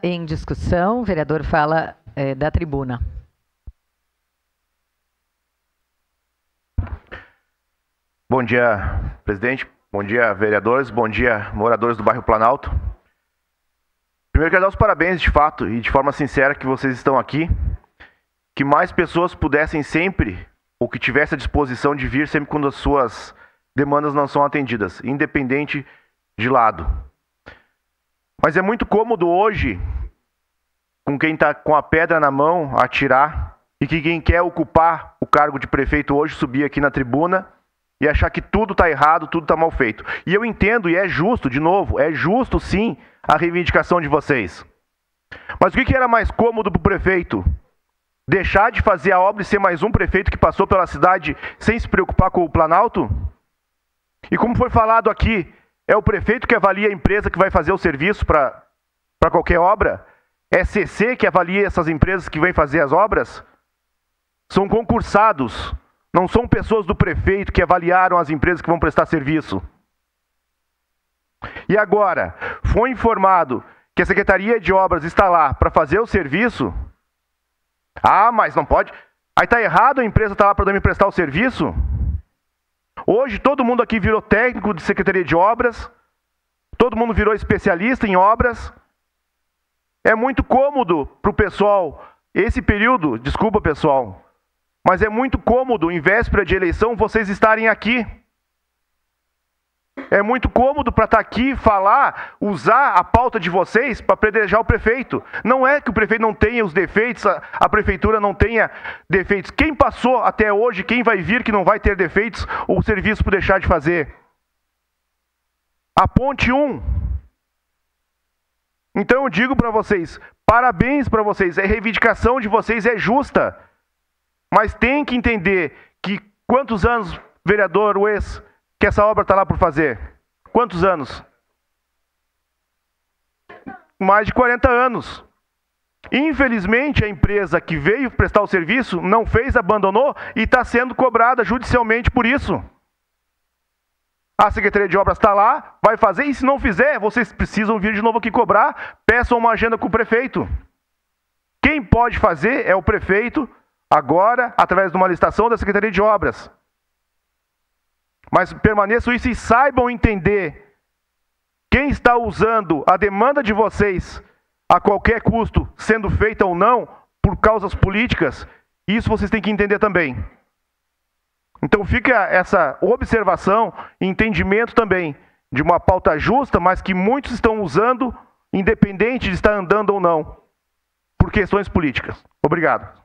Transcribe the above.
em discussão, o vereador fala da tribuna. Bom dia, presidente. Bom dia, vereadores. Bom dia, moradores do bairro Planalto. Primeiro, quero dar os parabéns, de fato, e de forma sincera, que vocês estão aqui. Que mais pessoas pudessem sempre, ou que tivessem a disposição de vir sempre quando as suas demandas não são atendidas, independente de lado. Mas é muito cômodo hoje, com quem está com a pedra na mão, atirar, e que quem quer ocupar o cargo de prefeito hoje subir aqui na tribuna e achar que tudo está errado, tudo está mal feito. E eu entendo, e é justo, de novo, é justo sim a reivindicação de vocês. Mas o que era mais cômodo para o prefeito? Deixar de fazer a obra e ser mais um prefeito que passou pela cidade sem se preocupar com o Planalto? E como foi falado aqui, é o prefeito que avalia a empresa que vai fazer o serviço para qualquer obra? É CC que avalia essas empresas que vêm fazer as obras? São concursados, não são pessoas do prefeito que avaliaram as empresas que vão prestar serviço. E agora, foi informado que a Secretaria de Obras está lá para fazer o serviço? Ah, mas não pode. Aí está errado, a empresa está lá para me prestar o serviço? Hoje todo mundo aqui virou técnico de Secretaria de Obras, todo mundo virou especialista em obras. É muito cômodo para o pessoal, esse período, desculpa pessoal, mas é muito cômodo, em véspera de eleição, vocês estarem aqui. É muito cômodo para estar aqui, falar, usar a pauta de vocês para apedrejar o prefeito. Não é que o prefeito não tenha os defeitos, a prefeitura não tenha defeitos. Quem passou até hoje, quem vai vir que não vai ter defeitos, o serviço por deixar de fazer? A ponte 1. Então eu digo para vocês, parabéns para vocês, a reivindicação de vocês é justa. Mas tem que entender que quantos anos, vereador Ues, que essa obra está lá por fazer? Quantos anos? Mais de 40 anos. Infelizmente, a empresa que veio prestar o serviço não fez, abandonou e está sendo cobrada judicialmente por isso. A Secretaria de Obras está lá, vai fazer, e se não fizer, vocês precisam vir de novo aqui cobrar, peçam uma agenda com o prefeito. Quem pode fazer é o prefeito, agora, através de uma licitação da Secretaria de Obras. Mas permaneçam isso e saibam entender quem está usando a demanda de vocês a qualquer custo, sendo feita ou não, por causas políticas, isso vocês têm que entender também. Então fica essa observação e entendimento também de uma pauta justa, mas que muitos estão usando, independente de estar andando ou não, por questões políticas. Obrigado.